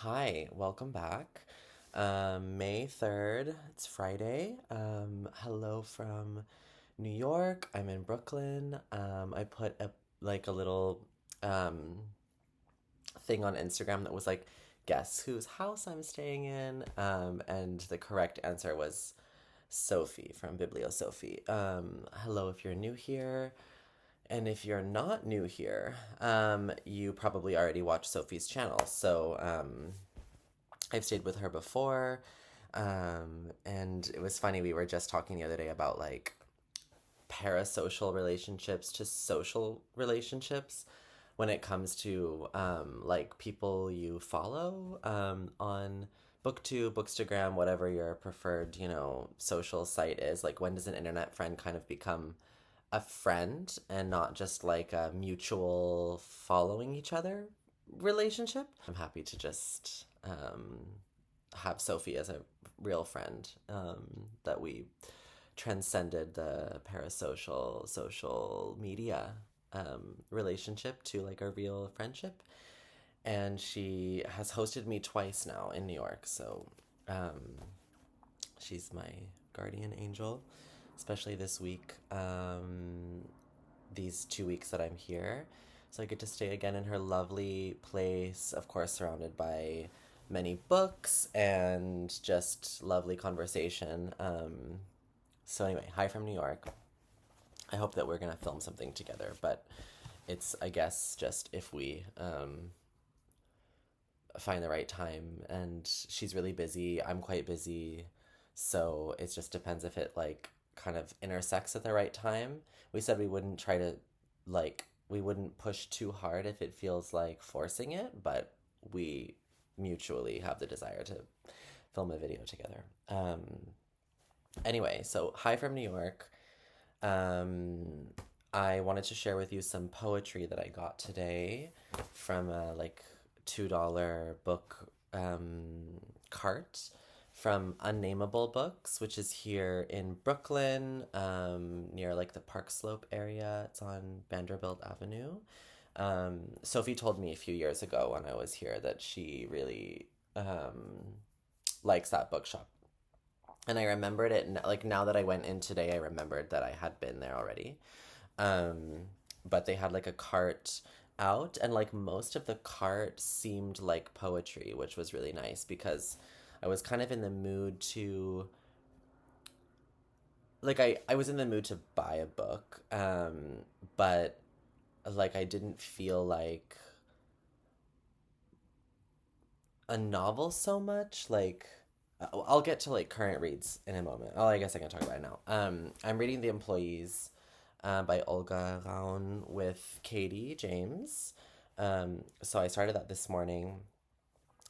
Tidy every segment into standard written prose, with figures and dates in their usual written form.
Hi, welcome back. May 3rd, it's Friday. Hello from New York. I'm in Brooklyn. I put a little um thing on Instagram that was like, guess whose house I'm staying in? And the correct answer was Sophie from Bibliosophie. Hello if you're new here. And if you're not new here, you probably already watched Sophie's channel. So I've stayed with her before. And it was funny. We were just talking the other day about like parasocial relationships to social relationships when it comes to like people you follow on BookTube, Bookstagram, whatever your preferred, social site is. Like, when does an internet friend kind of become a friend and not just like a mutual following each other relationship? I'm happy to just have Sophie as a real friend, that we transcended the parasocial social media relationship to like a real friendship. And she has hosted me twice now in New York. So um, she's my guardian angel, especially this week, these 2 weeks that I'm here. So I get to stay again in her lovely place, of course, surrounded by many books and just lovely conversation. So, anyway, hi from New York. I hope that we're going to film something together, but it's, I guess, just if we find the right time. And she's really busy. I'm quite busy. So it just depends if it like kind of intersects at the right time. We said we wouldn't try to like, we wouldn't push too hard if it feels like forcing it, but we mutually have the desire to film a video together. Anyway, so hi from New York. Um, I wanted to share with you some poetry that I got today from a like $2 book cart from Unnameable Books, which is here in Brooklyn, near like the Park Slope area. It's on Vanderbilt Avenue. Sophie told me a few years ago when I was here that she really likes that bookshop. And I remembered it, like now that I went in today, I remembered that I had been there already. Um, but they had like a cart out, and like most of the cart seemed like poetry, which was really nice because I was kind of in the mood to like I was in the mood to buy a book, but like I didn't feel like a novel so much. Like I'll get to like current reads in a moment. Oh, I guess I can talk about it now. I'm reading The Employees by Olga Raun with Katie James. So I started that this morning.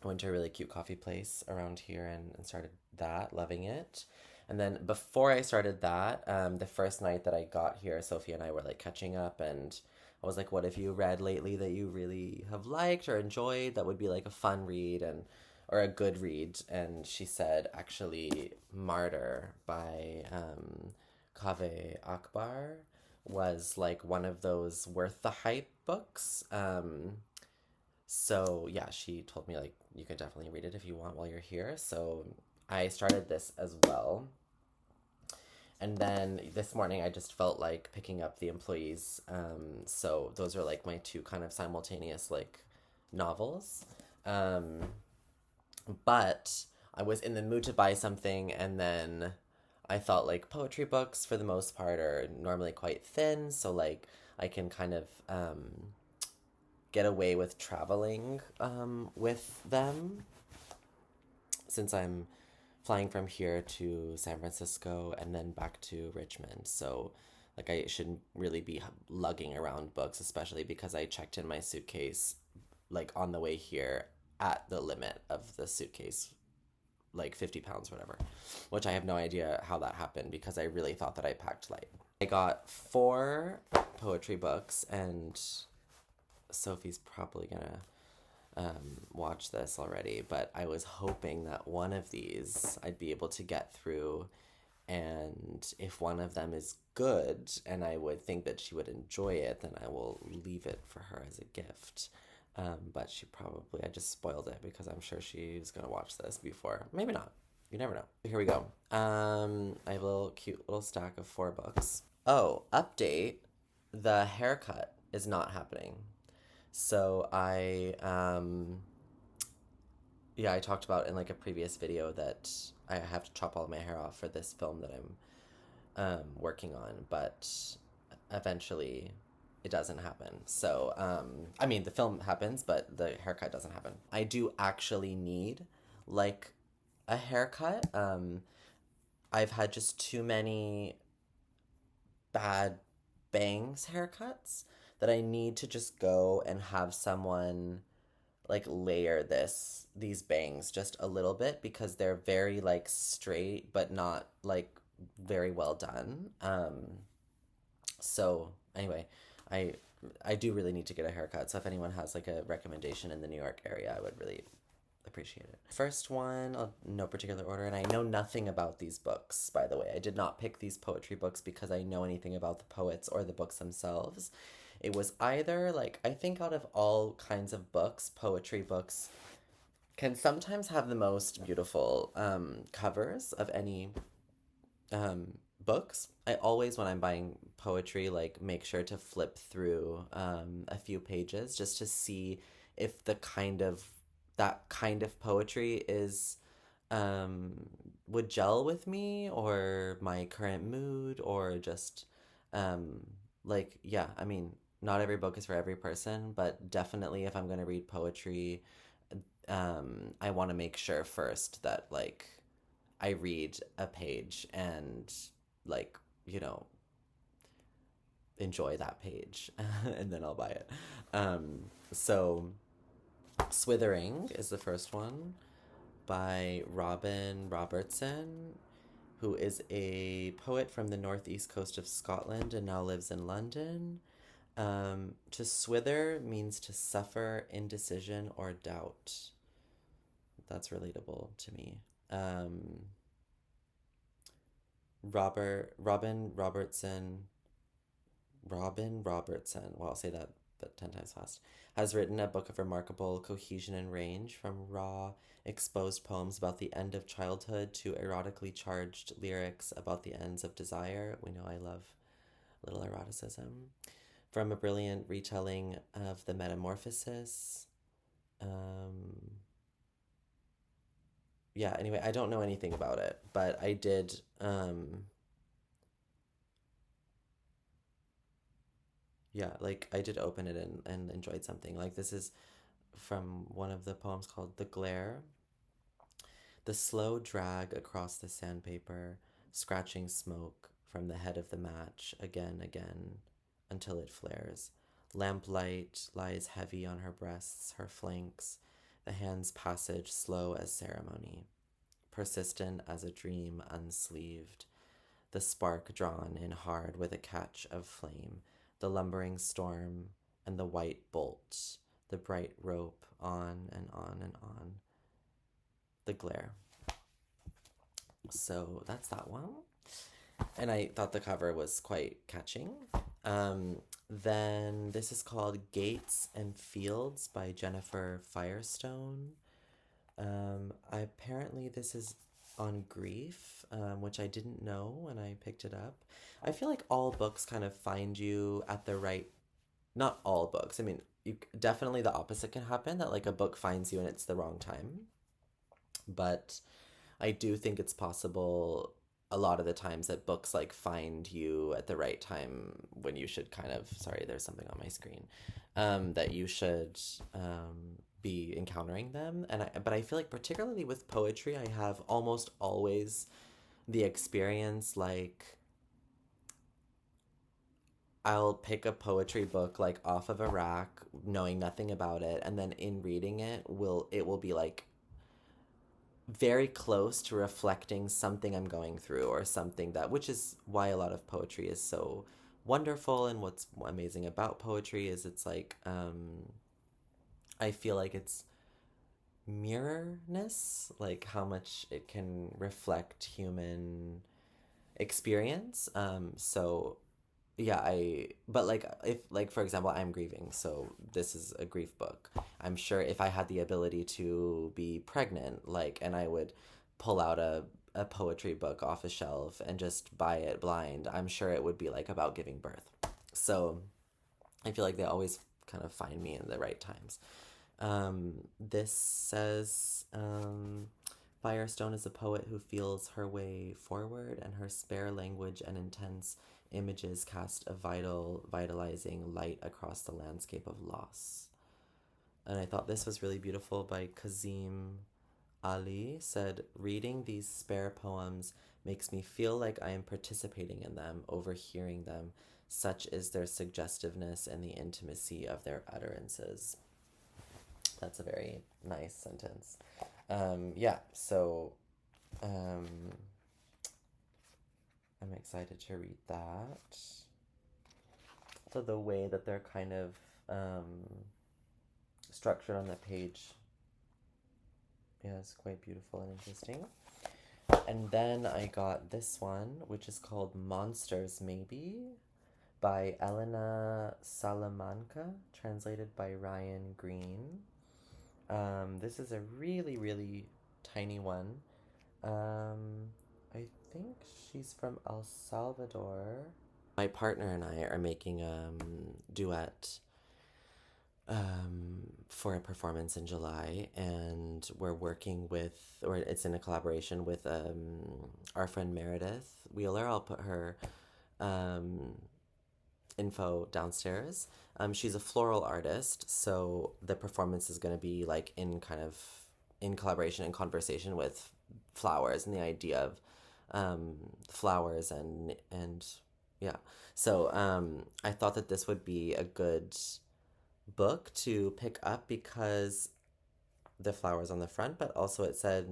I went to a really cute coffee place around here and started that, loving it. And then before I started that, the first night that I got here, Sophie and I were like catching up, and I was like, "What have you read lately that you really have liked or enjoyed? That would be like a fun read and or a good read." And she said, actually, "Martyr" by Kaveh Akbar was like one of those worth the hype books. So yeah, she told me like you can definitely read it if you want while you're here. So I started this as well. And then this morning I just felt like picking up The Employees. So those are like my two kind of simultaneous like novels. Um, but I was in the mood to buy something, and then I thought like poetry books for the most part are normally quite thin, so like I can kind of get away with traveling with them since I'm flying from here to San Francisco and then back to Richmond. So, like, I shouldn't really be lugging around books, especially because I checked in my suitcase, like, on the way here at the limit of the suitcase, like 50 pounds, whatever, which I have no idea how that happened because I really thought that I packed light. I got four poetry books, and Sophie's probably gonna watch this already, but I was hoping that one of these I'd be able to get through. And if one of them is good and I would think that she would enjoy it, then I will leave it for her as a gift. But she probably, I just spoiled it because I'm sure she's gonna watch this before. Maybe not. You never know. Here we go. I have a little cute little stack of 4 books. Oh, update. The haircut is not happening. So yeah, I talked about in like a previous video that I have to chop all of my hair off for this film that I'm working on, but eventually it doesn't happen. So, I mean, the film happens, but the haircut doesn't happen. I do actually need like a haircut. I've had just too many bad bangs haircuts that I need to just go and have someone like layer these bangs just a little bit because they're very like straight but not like very well done. So anyway, I I do really need to get a haircut. So if anyone has like a recommendation in the New York area, I would really appreciate it. First one, no particular order, and I know nothing about these books, by the way. I did not pick these poetry books because I know anything about the poets or the books themselves. It was either like, I think out of all kinds of books, poetry books can sometimes have the most beautiful covers of any books. I always, when I'm buying poetry, like make sure to flip through a few pages just to see if that kind of poetry is um, would gel with me or my current mood or just um, like, yeah, I mean, not every book is for every person, but definitely if I'm going to read poetry, I want to make sure first that like I read a page and like, you know, enjoy that page and then I'll buy it. So Swithering is the first one by Robin Robertson, who is a poet from the northeast coast of Scotland and now lives in London. To swither means to suffer indecision or doubt. That's relatable to me. Um, Robin Robertson, well, I'll say that but 10 times fast, has written a book of remarkable cohesion and range from raw, exposed poems about the end of childhood to erotically charged lyrics about the ends of desire. We know I love little eroticism. From a brilliant retelling of the Metamorphosis. Um, yeah, anyway, I don't know anything about it, but I did yeah, like I did open it and enjoyed something. Like this is from one of the poems called The Glare. The slow drag across the sandpaper, scratching smoke from the head of the match again, until it flares. Lamplight lies heavy on her breasts, her flanks, the hand's passage slow as ceremony, persistent as a dream unsleeved, the spark drawn in hard with a catch of flame, the lumbering storm and the white bolt, the bright rope on and on and on, the glare. So that's that one. And I thought the cover was quite catching. Then this is called Gates and Fields by Jennifer Firestone. Apparently this is on grief, which I didn't know when I picked it up. I feel like all books kind of find you at the right, not all books. I mean, definitely the opposite can happen that like a book finds you and it's the wrong time. But I do think it's possible a lot of the times that books like find you at the right time when you should kind of, sorry, there's something on my screen, that you should be encountering them. But I feel like particularly with poetry, I have almost always the experience like I'll pick a poetry book like off of a rack, knowing nothing about it, and then in reading it will be like very close to reflecting something I'm going through or something that, which is why a lot of poetry is so wonderful. And what's amazing about poetry is it's like, I feel like it's mirrorness, like how much it can reflect human experience. So yeah, but like if like for example, I'm grieving, so this is a grief book. I'm sure if I had the ability to be pregnant, like, and I would pull out a poetry book off a shelf and just buy it blind, I'm sure it would be like about giving birth. So I feel like they always kind of find me in the right times. This says Firestone is a poet who feels her way forward, and her spare language and intense images cast a vitalizing light across the landscape of loss. And I thought this was really beautiful by Kazim Ali. Said, reading these spare poems makes me feel like I am participating in them, overhearing them. Such is their suggestiveness and the intimacy of their utterances. That's a very nice sentence. Yeah, so um, I'm excited to read that. So the way that they're kind of structured on the page, yeah, is quite beautiful and interesting. And then I got this one, which is called Monsters Maybe by Elena Salamanca, translated by Ryan Green. This is a really, really tiny one. I think she's from El Salvador. My partner and I are making a duet for a performance in July, and we're working with, or it's in a collaboration with our friend Meredith Wheeler. I'll put her um, info downstairs. She's a floral artist, so the performance is going to be like in kind of in collaboration and conversation with flowers and the idea of flowers and yeah. So I thought that this would be a good book to pick up because the flowers on the front, but also it said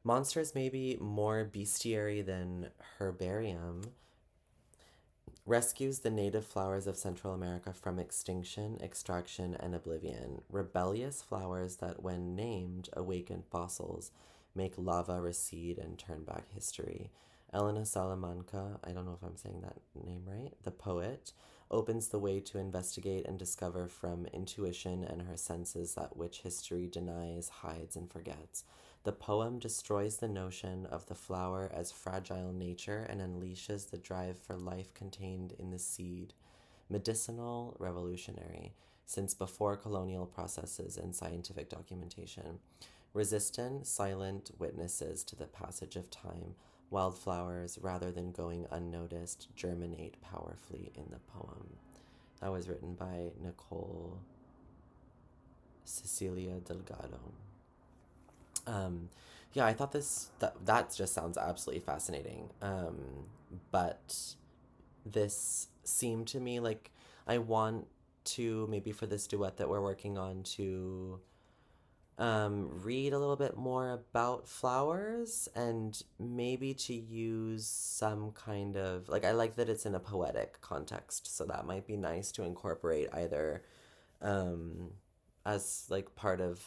monsters may be more bestiary than herbarium, rescues the native flowers of Central America from extinction, extraction, and oblivion. Rebellious flowers that, when named, awaken fossils, make lava recede, and turn back history. Elena Salamanca, I don't know if I'm saying that name right, the poet, opens the way to investigate and discover from intuition and her senses that which history denies, hides, and forgets. The poem destroys the notion of the flower as fragile nature and unleashes the drive for life contained in the seed. Medicinal, revolutionary, since before colonial processes and scientific documentation. Resistant, silent witnesses to the passage of time. Wildflowers, rather than going unnoticed, germinate powerfully in the poem. That was written by Nicole Cecilia Delgado. Um, yeah, I thought that just sounds absolutely fascinating. But this seemed to me like I want to maybe for this duet that we're working on to read a little bit more about flowers and maybe to use some kind of like I like that it's in a poetic context, so that might be nice to incorporate either um, as like part of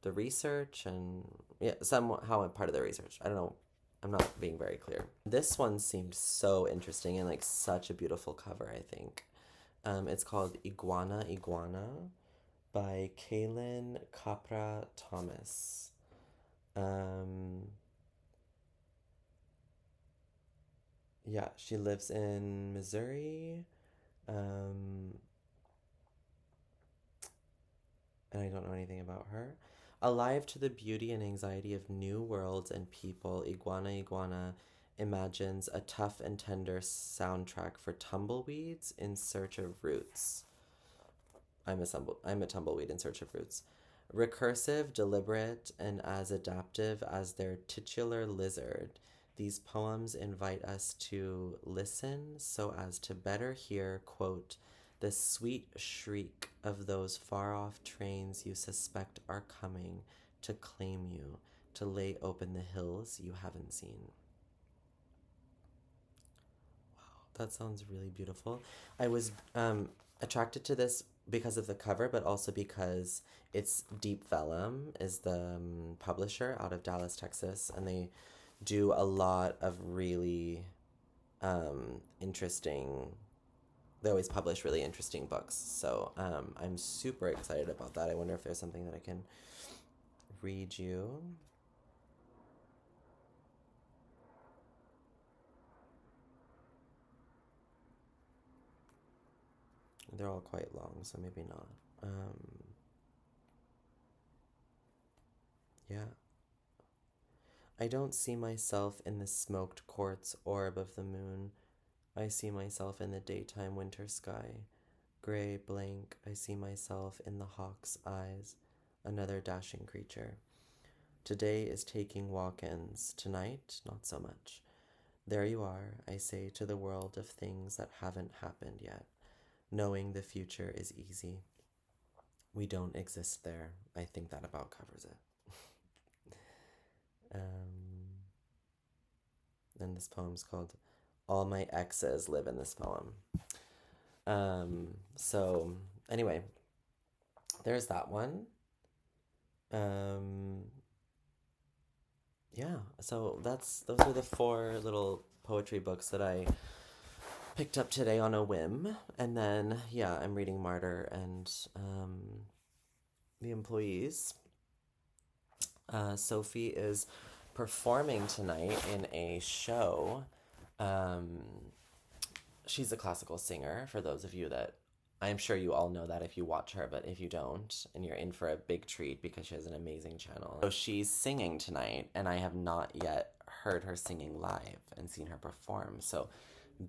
the research and yeah, somehow a part of the research. I don't know. I'm not being very clear. This one seemed so interesting and like such a beautiful cover, I think. It's called Iguana Iguana by Kaylin Capra Thomas. Um, yeah, she lives in Missouri. Um, and I don't know anything about her. Alive to the beauty and anxiety of new worlds and people, Iguana Iguana imagines a tough and tender soundtrack for tumbleweeds in search of roots. I'm a tumbleweed in search of roots. Recursive, deliberate, and as adaptive as their titular lizard, these poems invite us to listen so as to better hear, quote, the sweet shriek of those far off trains you suspect are coming to claim you, to lay open the hills you haven't seen. That sounds really beautiful. I was attracted to this because of the cover, but also because it's Deep Vellum is the publisher out of Dallas, Texas, and they do a lot of really interesting. They always publish really interesting books. So I'm super excited about that. I wonder if there's something that I can read you. They're all quite long, so maybe not. Yeah. I don't see myself in the smoked quartz orb of the moon. I see myself in the daytime winter sky. Gray, blank, I see myself in the hawk's eyes, another dashing creature. Today is taking walk-ins, tonight, not so much. There you are, I say to the world of things that haven't happened yet. Knowing the future is easy. We don't exist there. I think that about covers it. And this poem's called All My Exes Live in This Poem. So anyway, there's that one. Um, yeah, so those are the four little poetry books that I picked up today on a whim. And then, yeah, I'm reading Martyr and The Employees. Sophie is performing tonight in a show. Um, she's a classical singer, for those of you that I'm sure you all know that if you watch her, but if you don't, and you're in for a big treat because she has an amazing channel. So she's singing tonight, and I have not yet heard her singing live and seen her perform. So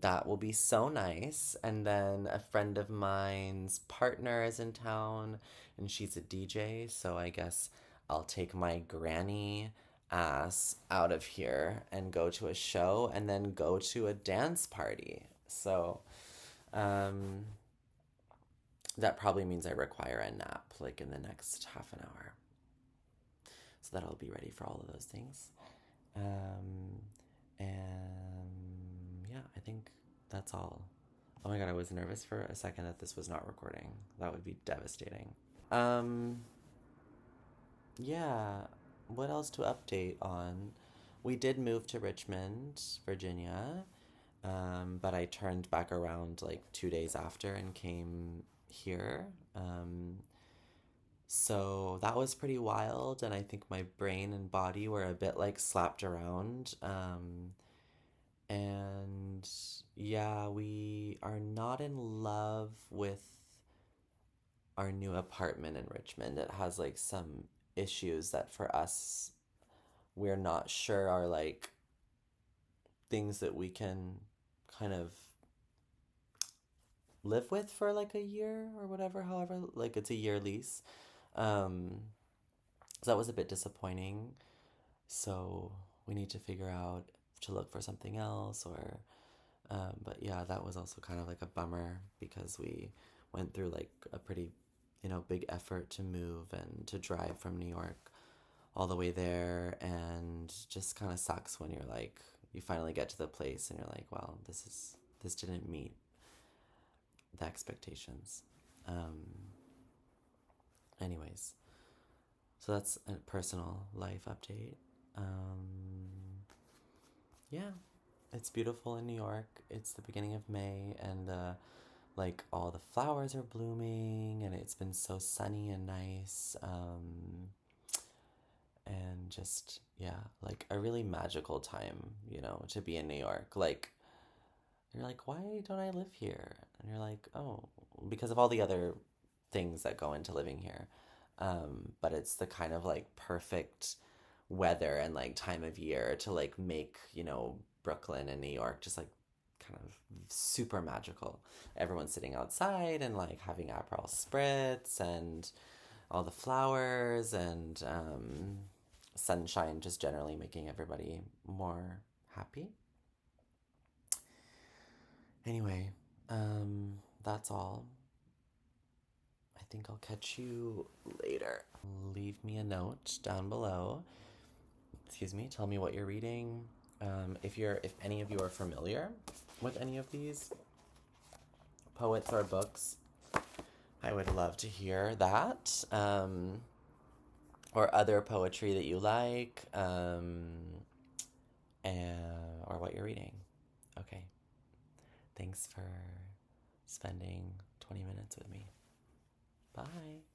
that will be so nice. And then a friend of mine's partner is in town, and she's a DJ. So I guess I'll take my granny ass out of here and go to a show and then go to a dance party. So, um, that probably means I require a nap like in the next half an hour. So that I'll be ready for all of those things. Um, and yeah, I think that's all. Oh my god, I was nervous for a second that this was not recording. That would be devastating. Um, yeah, what else to update on? We did move to Richmond, Virginia, but I turned back around like 2 days after and came here. So that was pretty wild, and I think my brain and body were a bit like slapped around. And yeah, we are not in love with our new apartment in Richmond. It has like some issues that for us, we're not sure are like things that we can kind of live with for like a year or whatever, however, like it's a year lease. Um, so that was a bit disappointing. So we need to figure out to look for something else or but yeah, that was also kind of like a bummer because we went through like a pretty, big effort to move and to drive from New York all the way there, and just kind of sucks when you're like you finally get to the place and you're like, well, this didn't meet the expectations. Um, anyways, so that's a personal life update. Yeah, it's beautiful in New York. It's the beginning of May, and like all the flowers are blooming, and it's been so sunny and nice. And just, yeah, like a really magical time, to be in New York. Like, you're like, why don't I live here? And you're like, oh, because of all the other things that go into living here. But it's the kind of like perfect weather and like time of year to like make, Brooklyn and New York just like kind of super magical. Everyone's sitting outside and like having Aperol spritz and all the flowers and sunshine just generally making everybody more happy. Anyway, that's all. I think I'll catch you later. Leave me a note down below. Excuse me. Tell me what you're reading. If any of you are familiar with any of these poets or books, I would love to hear that. Or other poetry that you like, and or what you're reading. Okay. Thanks for spending 20 minutes with me. Bye.